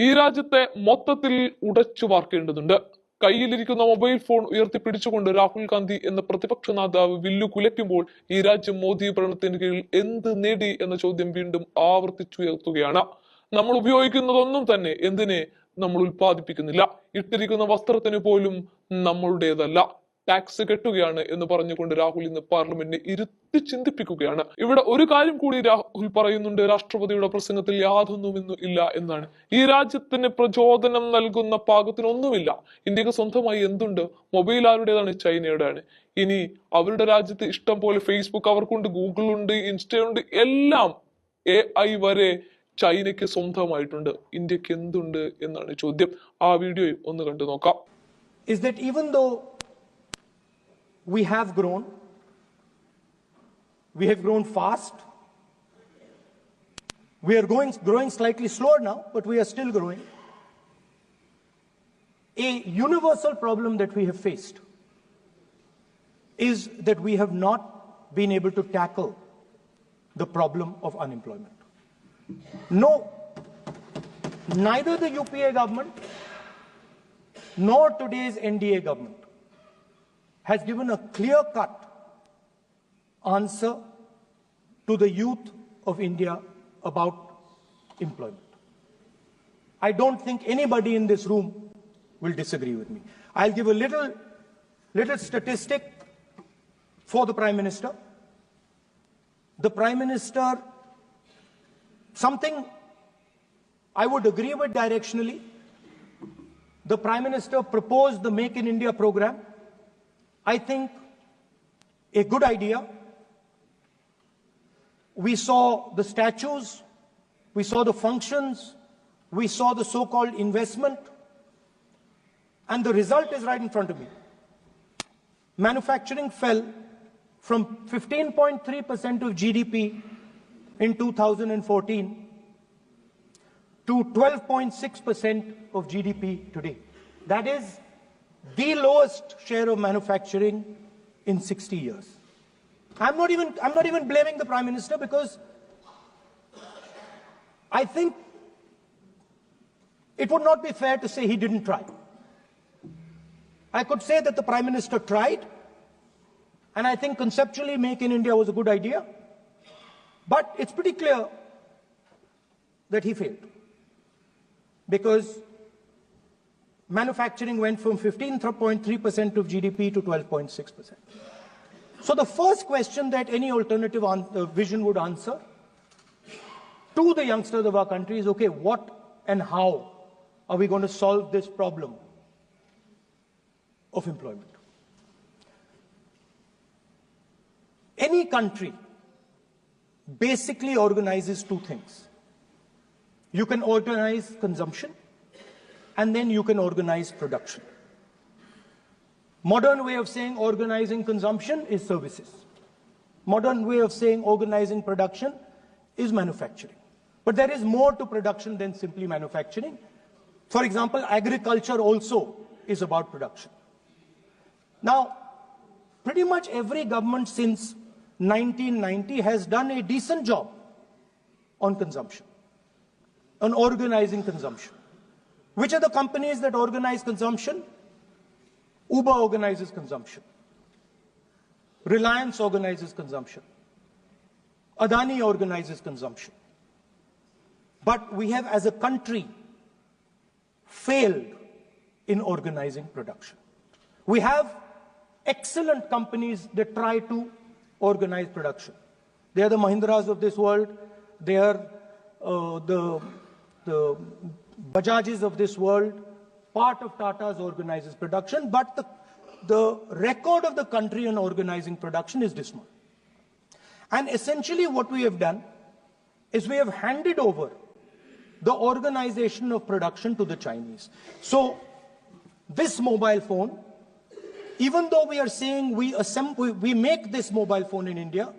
ഈ രാജ്യത്തെ മൊത്തത്തിൽ ഉടച്ചു വാർക്കേണ്ടതുണ്ട്. കയ്യിലിരിക്കുന്ന മൊബൈൽ ഫോൺ ഉയർത്തിപ്പിടിച്ചുകൊണ്ട് രാഹുൽ ഗാന്ധി എന്ന പ്രതിപക്ഷ നേതാവ് വില്ലു കുലയ്ക്കുമ്പോൾ ഈ രാജ്യം മോദി ഭരണത്തിന് കീഴിൽ എന്ത് നേടി എന്ന ചോദ്യം വീണ്ടും ആവർത്തിച്ചുയർത്തുകയാണ്. നമ്മൾ ഉപയോഗിക്കുന്നതൊന്നും തന്നെ എന്തിനെ നമ്മൾ ഉൽപ്പാദിപ്പിക്കുന്നില്ല. ഇട്ടിരിക്കുന്ന വസ്ത്രത്തിന് പോലും നമ്മളുടേതല്ല. ടാക്സ് കെട്ടുകയാണ് എന്ന് പറഞ്ഞുകൊണ്ട് രാഹുൽ ഇന്ന് പാർലമെന്റിനെ ഇരുത്തി ചിന്തിപ്പിക്കുകയാണ്. ഇവിടെ ഒരു കാര്യം കൂടി രാഹുൽ പറയുന്നുണ്ട്, രാഷ്ട്രപതിയുടെ പ്രസംഗത്തിൽ യാതൊന്നുമിന്നും ഇല്ല എന്നാണ്. ഈ രാജ്യത്തിന് പ്രചോദനം നൽകുന്ന പാകത്തിനൊന്നുമില്ല. ഇന്ത്യക്ക് സ്വന്തമായി എന്തുണ്ട്? മൊബൈൽ ആരുടേതാണ്? ചൈനയുടെയാണ്. ഇനി അവരുടെ രാജ്യത്ത് ഇഷ്ടം പോലെ ഫേസ്ബുക്ക് അവർക്കുണ്ട്, ഗൂഗിൾ ഉണ്ട്, ഇൻസ്റ്റയുണ്ട്, എല്ലാം AI വരെ ചൈനയ്ക്ക് സ്വന്തമായിട്ടുണ്ട്. ഇന്ത്യക്ക് എന്തുണ്ട് എന്നാണ് ചോദ്യം. ആ വീഡിയോ ഒന്ന് കണ്ടു നോക്കാം. Is that even though we have grown fast, we are growing slightly slower now, but we are still growing. A universal problem that we have faced is that we have not been able to tackle the problem of unemployment. No, neither the UPA government nor today's NDA government has given a clear-cut answer to the youth of India about employment. I don't think anybody in this room will disagree with me. I'll give a little statistic for the Prime Minister. The Prime Minister, something I would agree with directionally. The Prime Minister proposed the Make in India program. I think a good idea. We saw the statues, we saw the functions, we saw the so-called investment, and the result is right in front of me. Manufacturing fell from 15.3% of GDP in 2014 to 12.6% of GDP today. That is the lowest share of manufacturing in 60 years. I'm not even blaming the Prime Minister, because I think it would not be fair to say he didn't try. I could say that the Prime Minister tried, and I think conceptually Make in India was a good idea, but it's pretty clear that he failed, because manufacturing went from 15.3% of GDP to 12.6%. So the first question that any alternative vision would answer to the youngsters of our country is, okay, what and how are we going to solve this problem of employment? Any country basically organizes two things. You can organize consumption, and then you can organize production. Modern way of saying organizing consumption is services. Modern way of saying organizing production is manufacturing. But there is more to production than simply manufacturing. For example, agriculture also is about production. Now, pretty much every government since 1990 has done a decent job on consumption, on organizing consumption. Which are the companies that organize consumption? Uber organizes consumption. Reliance organizes consumption. Adani organizes consumption. But we have, as a country, failed in organizing production. We have excellent companies that try to organize production. They are the Mahindras of this world. They are the Bajaj's of this world. Part of Tata's organizes production, but the record of the country in organizing production is dismal. And essentially what we have done is we have handed over the organization of production to the Chinese. So this mobile phone, even though we are saying we make this mobile phone in India,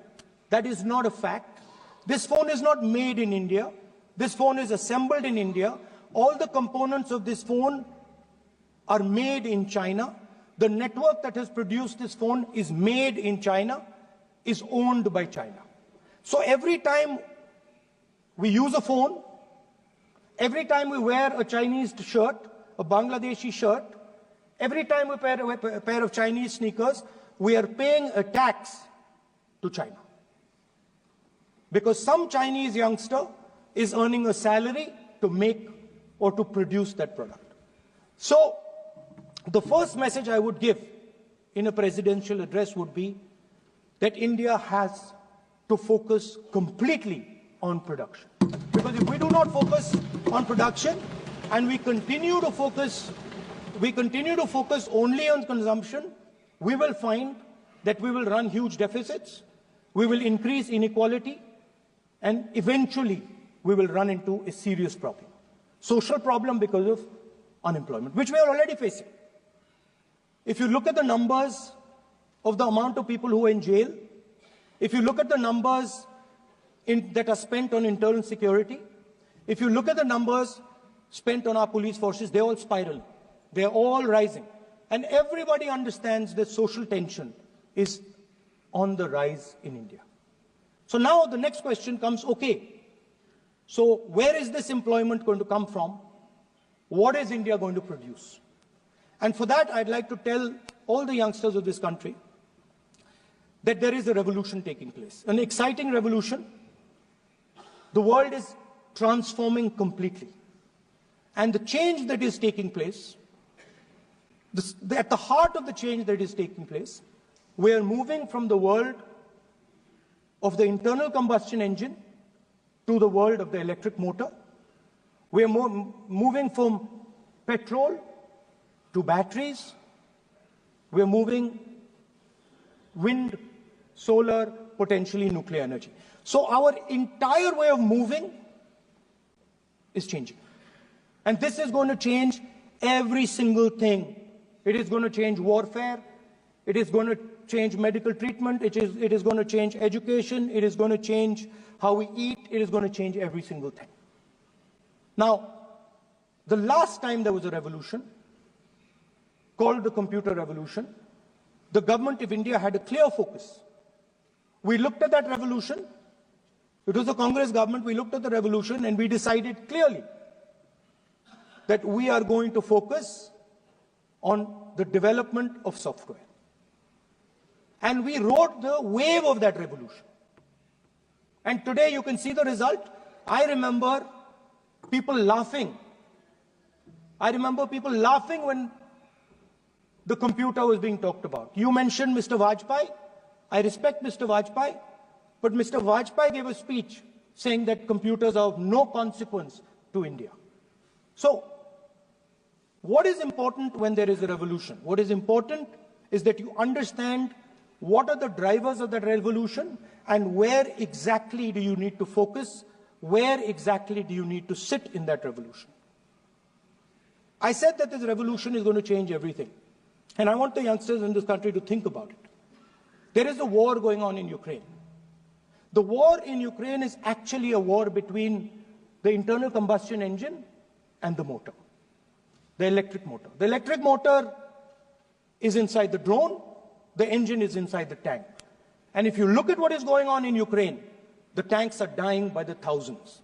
that is not a fact. This phone is not made in India. This phone is assembled in India. All the components of this phone are made in China. The network that has produced this phone is made in China, is owned by China. So every time we use a phone Every time we wear a Chinese shirt, a Bangladeshi shirt, every time we wear a pair of Chinese sneakers, we are paying a tax to China. Because some Chinese youngster is earning a salary to make or to produce that product. So, the first message I would give in a presidential address would be that India has to focus completely on production. Because if we do not focus on production and we continue to focus only on consumption, we will find that we will run huge deficits, we will increase inequality, and eventually we will run into a serious problem. Social problem because of unemployment, which we are already facing. If you look at the numbers of the amount of people who are in jail, if you look at the numbers that are spent on internal security, if you look at the numbers spent on our police forces, they're all spiraling. They're all rising. And everybody understands that social tension is on the rise in India. So now the next question comes, okay, so where is this employment going to come from? What is India going to produce? And for that, I'd like to tell all the youngsters of this country that there is a revolution taking place, an exciting revolution. The world is transforming completely. And the change that is taking place, at the heart of the change that is taking place, we are moving from the world of the internal combustion engine to the world of the electric motor. We are moving from petrol to batteries. We are moving wind, solar, potentially nuclear energy. So our entire way of moving is changing. And this is going to change every single thing. It is going to change warfare. It is going to change medical treatment. It is going to change education. It is going to change how we eat. It is going to change every single thing. Now, the last time there was a revolution, called the computer revolution, the government of India had a clear focus. We looked at that revolution. It was the Congress government. We looked at the revolution and we decided clearly that we are going to focus on the development of software. And we rode the wave of that revolution. And today you can see the result. I remember people laughing. I remember people laughing when the computer was being talked about. You mentioned Mr. Vajpayee. I respect Mr. Vajpayee, but Mr. Vajpayee gave a speech saying that computers are of no consequence to India. So, what is important when there is a revolution? What is important is that you understand what are the drivers of that revolution and where exactly do you need to focus, where exactly do you need to sit in that revolution. I said that this revolution is going to change everything. And I want the youngsters in this country to think about it. There is a war going on in Ukraine. The war in Ukraine is actually a war between the internal combustion engine and the motor, the electric motor. The electric motor is inside the drone, the engine is inside the tank. And if you look at what is going on in Ukraine, the tanks are dying by the thousands.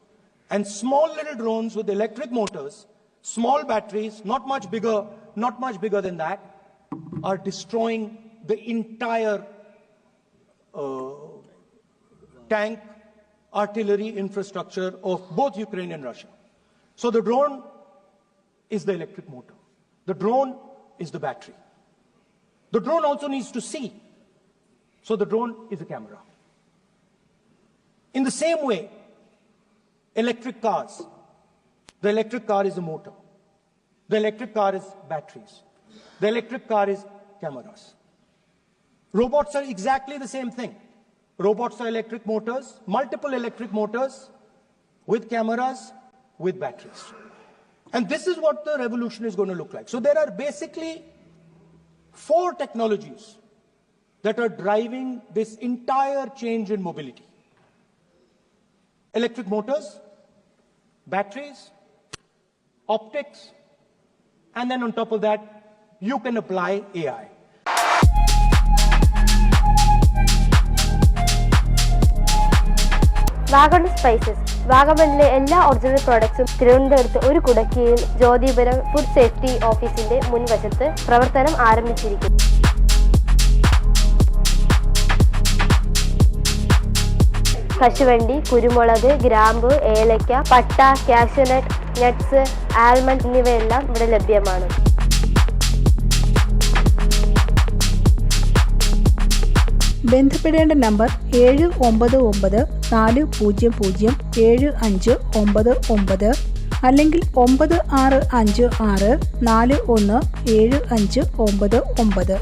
And small little drones with electric motors, small batteries, not much bigger than that, are destroying the entire tank artillery infrastructure of both Ukraine and Russia. So the drone is the electric motor. The drone is the battery. The drone also needs to see. So the drone is a camera. In the same way, electric cars. The electric car is a motor. The electric car is batteries. The electric car is cameras. Robots are exactly the same thing. Robots are electric motors, multiple electric motors with cameras, with batteries. And this is what the revolution is going to look like. So there are basically 4 technologies that are driving this entire change in mobility. Electric motors, batteries, optics, and then on top of that, you can apply AI. Wagon Spices വാഗമണിലെ എല്ലാ original പ്രോഡക്ട്സും തിരുവനന്തപുരത്ത് ഒരു കുടക്കീഴിൽ Jyothipuram food safety ഓഫീസിന്റെ മുൻവശത്ത് പ്രവർത്തനം ആരംഭിച്ചിരിക്കുന്നു. കശുവണ്ടി, കുരുമുളക്, ഗ്രാമ്പു, ഏലക്ക, പട്ട, കാഷ്യൂനട്ട്, നട്ട്സ്, ആൽമണ്ട് എന്നിവയെല്ലാം ഇവിടെ ലഭ്യമാണ്. ബന്ധപ്പെടേണ്ട നമ്പർ 7994007599 അല്ലെങ്കിൽ 9656417599.